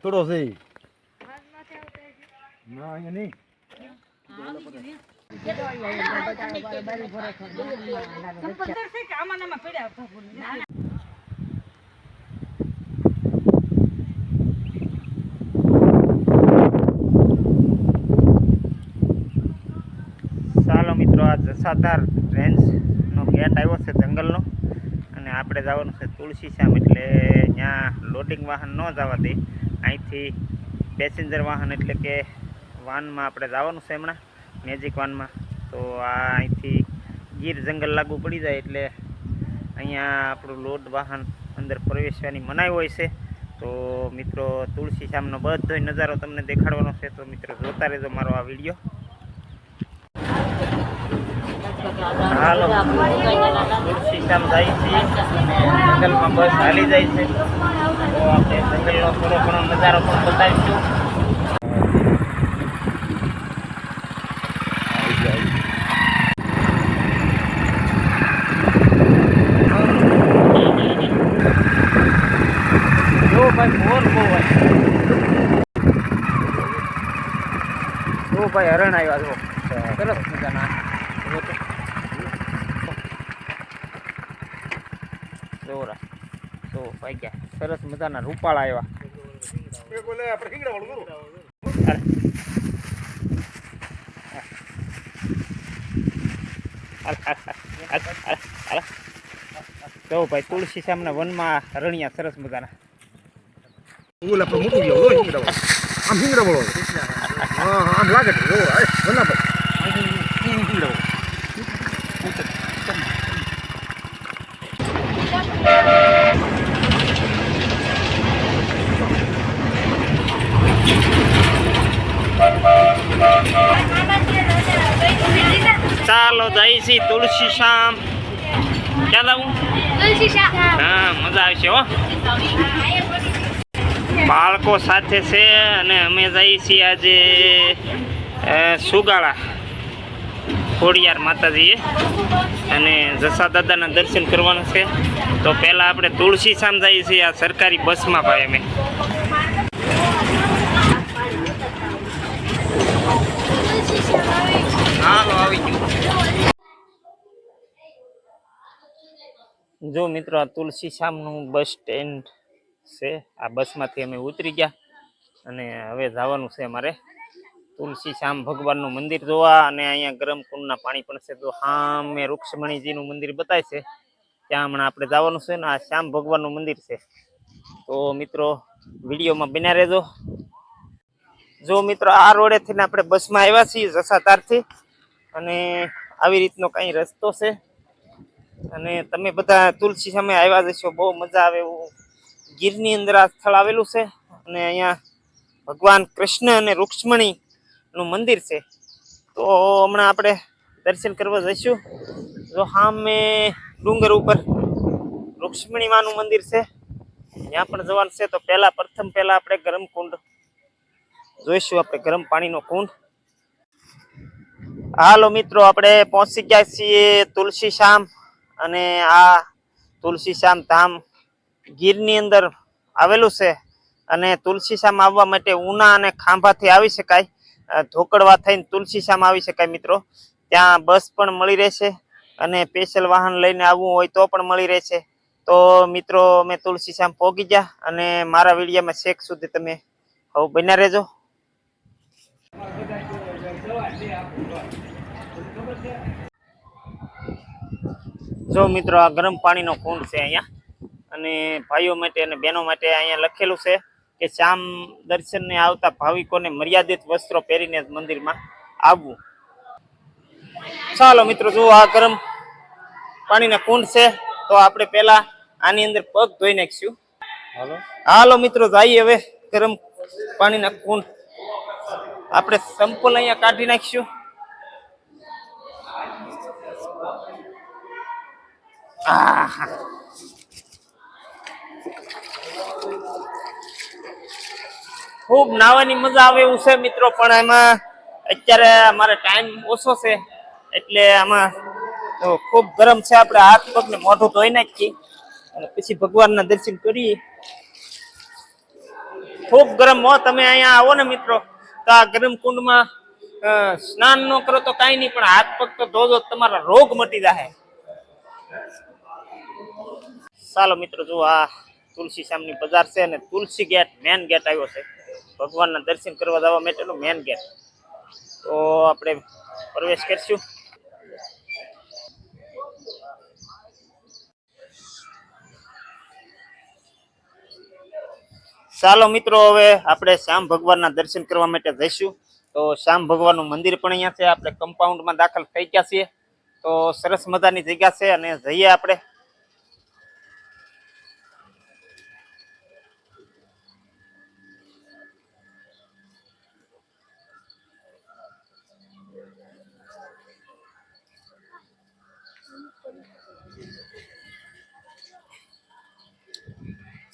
થોડો છે ના અહીંયા નહીં ચાલો મિત્રો, આ જસાધાર રેન્જનો ગેટ આવ્યો છે જંગલનો, અને આપણે જવાનું છે તુલસીશ્યામ. એટલે ત્યાં લોડિંગ વાહન ન જવા દે, અહીંથી પેસેન્જર વાહન એટલે કે વાનમાં આપણે જવાનું છે હમણાં, મેજિક વાનમાં. તો આ અહીંથી ગીર જંગલ લાગુ પડી જાય એટલે અહીંયા આપણું લોડ વાહન અંદર પ્રવેશવાની મનાઈ હોય છે. તો મિત્રો, તુલસીશ્યામનો બધો નજારો તમને દેખાડવાનો છે. તો મિત્રો, જોતા રહેજો મારો આ વિડીયો. હાલો, તુલસીશ્યામ જાય છે, જંગલમાં બસ હાલી જાય છે. તો આપણે જંગલનો થોડો ઘણો નજારો પણ બતાવીશું. જો ભાઈ, મોર બહુ હોય. જો ભાઈ, હરણ આવ્યા. જો સરસ મજાના. જોરા તો ભાઈ ગયા, સરસ મજાના રૂપાળા આવ્યા. જો ભાઈ, તુલસીશ્યામના વનમાં હરણિયા સરસ મજાના. આમ હિંગડા બોલો. હા આમ લાગે છે. ચાલો જઈશી તુલસીશ્યામ. ક્યાં જવું? હા, મજા આવશે હો. બાળકો સાથે છે અને અમે જઈએ છીએ આજે સુગાળા ખોડિયાર માતાજીએ, અને જસા દાદાના દર્શન કરવાના છે. તો પહેલાં આપણે તુલસીશ્યામ જઈએ છીએ આ સરકારી બસમાં ભાઈ. અમે હાલો, આવી ગયું. જો મિત્રો, આ તુલસીશ્યામનું બસ સ્ટેન્ડ છે. આ બસમાંથી અમે ઉતરી ગયા અને હવે જવાનું છે અમારે તુલસીશ્યામ ભગવાનનું મંદિર જોવા. અને અહીંયા ગરમ કુંડના પાણી પણ છે. તો હા, મેં રૂક્ષ્મણીજીનું મંદિર બતાવે છે, ત્યાં હમણાં આપણે જવાનું છે ને. આ શ્યામ ભગવાનનું મંદિર છે. તો મિત્રો, વિડીયોમાં બન્યા રહેજો. જો મિત્રો, આ રોડેથી આપણે બસમાં આવ્યા છીએ જસાધારથી, અને આવી રીતનો કંઈ રસ્તો છે. અને તમે બધા તુલસીશ્યામે આવ્યા જશો, બહુ મજા આવે એવું ગીરની અંદર આ સ્થળ આવેલું છે. અને અહીંયા ભગવાન કૃષ્ણ અને રૂક્ષ્મણીનું મંદિર છે. તો હમણાં આપણે દર્શન કરવા જઈશું. જો સામે ડુંગર ઉપર રૂક્ષ્મણી માનું મંદિર છે, ત્યાં પણ જવાનું છે. તો પ્રથમ પહેલા આપણે ગરમ કુંડ જોઈશું, આપણે ગરમ પાણીનો કુંડ. હાલો મિત્રો, આપણે પહોંચી ગયા છીએ તુલસીશ્યામ. અને આ તુલસીશ્યામ ધામ ગીરની અંદર આવેલું છે. અને તુલસીશ્યામ આવવા માટે ઉના અને ખાંભાથી આવી શકાય, ધોકડવા થઈને તુલસીશ્યામ આવી શકાય મિત્રો. ત્યાં બસ પણ મળી રહેશે, અને સ્પેશિયલ વાહન લઈને આવવું હોય તો પણ મળી રહેશે. તો મિત્રો, અમે તુલસીશ્યામ પહોંચી ગયા, અને મારા વિડીયોમાં છેક સુધી તમે હવે બન્યા રહેજો. જો મિત્રો, આ ગરમ પાણીનો કુંડ છે અહીંયા, અને ભાઈઓ માટે અને બહેનો માટે અહીંયા લખેલું છે કે શ્યામ દર્શનને આવતા ભાવિકોને મર્યાદિત વસ્ત્રો પહેરીને મંદિરમાં આવવું. ચાલો મિત્રો, જો આ ગરમ પાણીના કુંડ છે. તો આપણે પહેલા આની અંદર પગ ધોઈ નાખીશું. હાલો મિત્રો, જઈએ હવે ગરમ પાણીના કુંડ. આપણે સંપલ અહીંયા કાઢી નાખીશું. ખૂબ નાવાની મજા આવે એવું છે મિત્રો, પણ એમાં અત્યારે અમારે ટાઈમ ઓછો છે એટલે આમાં ખૂબ ગરમ છે. આપણે હાથ પગને મોઢું ધોઈ નાખીએ અને પછી ભગવાનના દર્શન કરીએ. ખૂબ ગરમ હો. તમે અહીંયા આવો ને મિત્રો તો આ ગરમ કુંડમાં સ્નાન ન કરો તો કાંઈ નહીં, પણ હાથ પગ તો ધોજો, તમારા રોગ મટી જાય. ચાલો મિત્રો, જો આ તુલસી શ્યામની બજાર છે અને તુલસી ગેટ મેન ગેટ આવ્યો છે ભગવાનના દર્શન કરવા જવા માટેનો મેન ગેટ. તો આપણે પ્રવેશ કરશું. ચાલો મિત્રો, હવે આપણે શ્યામ ભગવાનના દર્શન કરવા માટે જઈશું. તો શ્યામ ભગવાનનું મંદિર પણ અહીંયા છે. આપણે કમ્પાઉન્ડમાં દાખલ થઈ ગયા છીએ. તો સરસ મજાની જગ્યા છે અને જઈએ આપણે.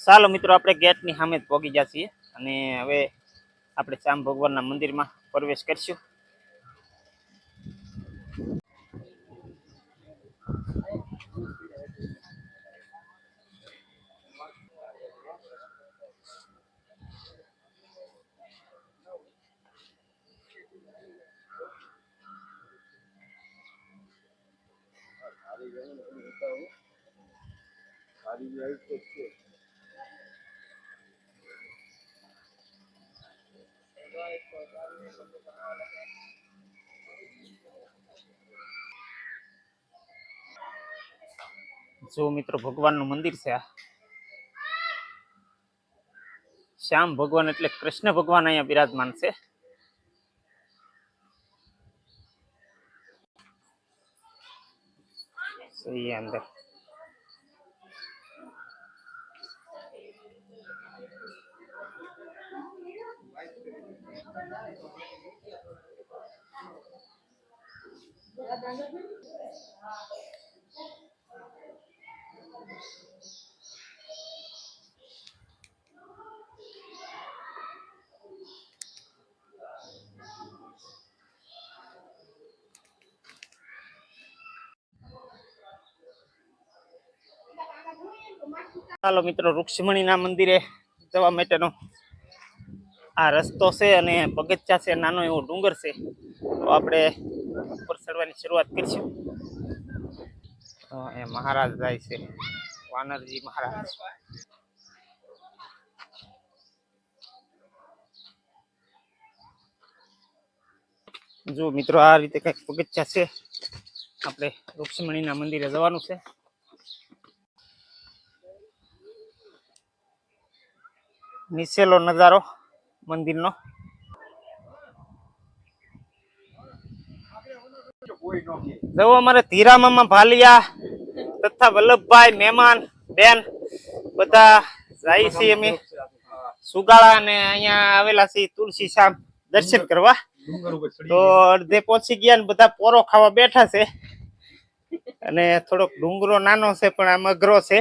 ચાલો મિત્રો, આપણે ગેટની સામે જ પહોંચી ગયા છીએ અને હવે આપણે શ્યામ ભગવાનના મંદિરમાં પ્રવેશ કરશું. જો મિત્રો, ભગવાનનું મંદિર છે આ. શ્યામ ભગવાન એટલે કૃષ્ણ ભગવાન અહીંયા બિરાજમાન છે. અંદર ચાલો મિત્રો, રૂક્ષ્મણીના મંદિરે જવા માટેનો આ રસ્તો છે અને પગથિયા છે, નાનો એવો ડુંગર છે. તો આપણે ઉપર ચડવાની શરૂઆત કરીશું. એ મહારાજ જાય છે, વાનરજી મહારાજ. જો મિત્રો, આ રીતે કઈક પગથિયા છે. આપણે રૂક્ષ્મણીના મંદિરે જવાનું છે. નીચેલો નજારો મંદિરનો. જો અમારે ધીરામામાં ભાલિયા તથા વલ્લભભાઈ, મહેમાન, બેન બધા જાય છે. અમે સુગાળા અને અહીંયા આવેલા છીએ તુલસી શ્યામ દર્શન કરવા. તો અડધે પહોંચી ગયા ને બધા પોરો ખાવા બેઠા છે. અને થોડોક ડુંગરો નાનો છે પણ આમ અઘરો છે.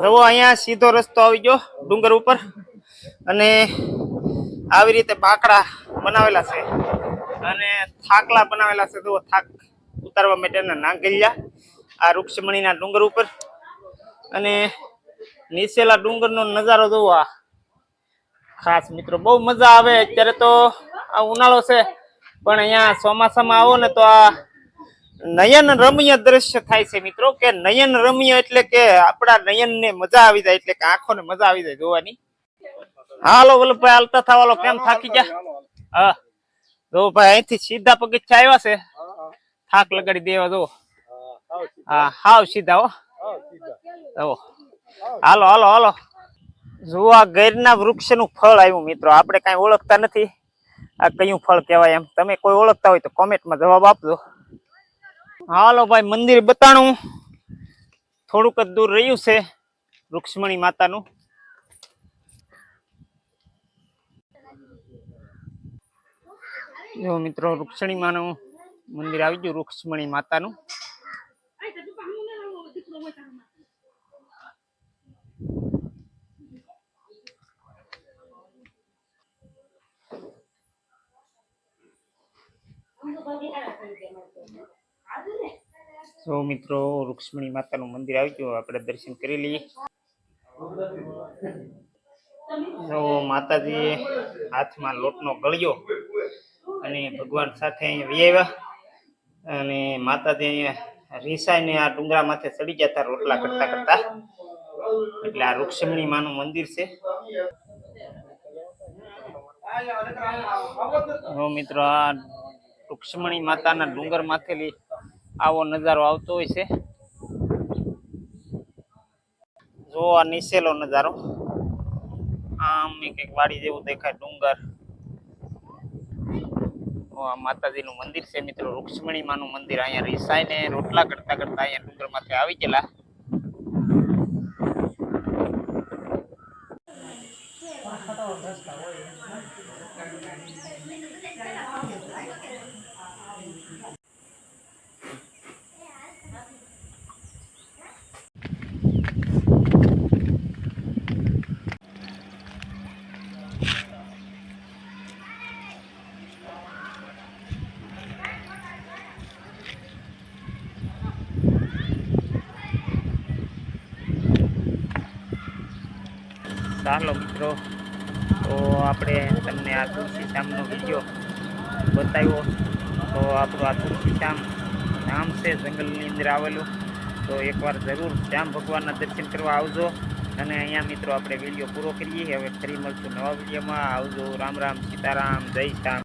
જુઓ, અહીંયા સીધો રસ્તો આવી ગયો ડુંગર ઉપર અને આવી રીતે બાકડા બનાવેલા છે અને થાકલા બનાવેલા છે. જુઓ, થાક ઉતારવા માટેના નાંગલિયા આ રૂક્ષ્મણીના ડુંગર ઉપર. અને નીચેલા ડુંગરનો નજારો જોવો આ ખાસ મિત્રો, બહુ મજા આવે. અત્યારે તો આ ઉનાળો છે પણ અહીંયા ચોમાસામાં આવો ને તો આ નયન રમ્ય દ્રશ્ય થાય છે મિત્રો. કે નયન રમ્ય એટલે કે આપણા નયનને મજા આવી જાય, એટલે કે આંખોને મજા આવી જાય જોવાની. હાલો વલ્લભભાઈ, હાલતા થવાલો, કેમ થાકી ગયા? હા જો ભાઈ, અહીંથી સીધા પગથિયા આવ્યા છે, થાક લગાડી દેવા. જો હા, હાવ સીધા હો. હાલો હાલો હાલો. જુઓ, આ ગૈરના વૃક્ષનું ફળ આવ્યું મિત્રો. આપણે કઈ ઓળખતા નથી આ કયું ફળ કહેવાય એમ. તમે કોઈ ઓળખતા હોય તો કોમેન્ટમાં જવાબ આપજો. હાલો ભાઈ, મંદિર બતાણું થોડુંક જ દૂર રહ્યું છે રૂક્ષ્મણી માતાનું. જો મિત્રો, રૂક્ષ્મણી માનું મંદિર આવી ગયું, રૂક્ષ્મણી માતાનું. તો મિત્રો રૂક્ષ્મણી માતાનું મંદિર આવી ગયું, આપણે દર્શન કરી લઈએ. તો માતાજી હાથમાં લોટનો ગળ્યો અને ભગવાન સાથે અહીંયા વ્યાવ્યા અને માતાજી અહીંયા રીસાઈને આ ડુંગરા માથે ચડી ગયા હતા રોટલા કરતા કરતા. એટલે આ રૂક્ષ્મણી માનું મંદિર છે. જો મિત્રો આ રૂક્ષ્મણી માતાના ડુંગર માથેલી આવો નજારો આવતો હોય છે. જો આ નીચેલો નજારો આમ કંઈક વાડી જેવું દેખાય ડુંગર. આ માતાજીનું મંદિર છે મિત્રો, રૂક્ષ્મણી માનું મંદિર. અહીંયા રીસાઈને રોટલા કરતા કરતા અહીંયા ડુંગર માથે આવી ગયેલા. ચાલો મિત્રો, તો આપણે તમને આ તુલસી શ્યામનો વિડીયો બતાવ્યો. તો આપણું આ તુલસી શ્યામ ધામ છે જંગલની અંદર આવેલું. તો એકવાર જરૂર શ્યામ ભગવાનના દર્શન કરવા આવજો. અને અહીંયા મિત્રો આપણે વિડીયો પૂરો કરીએ. હવે ફરી મળશું નવા વિડીયોમાં. આવજો. રામ રામ, સીતારામ, જય શ્યામ.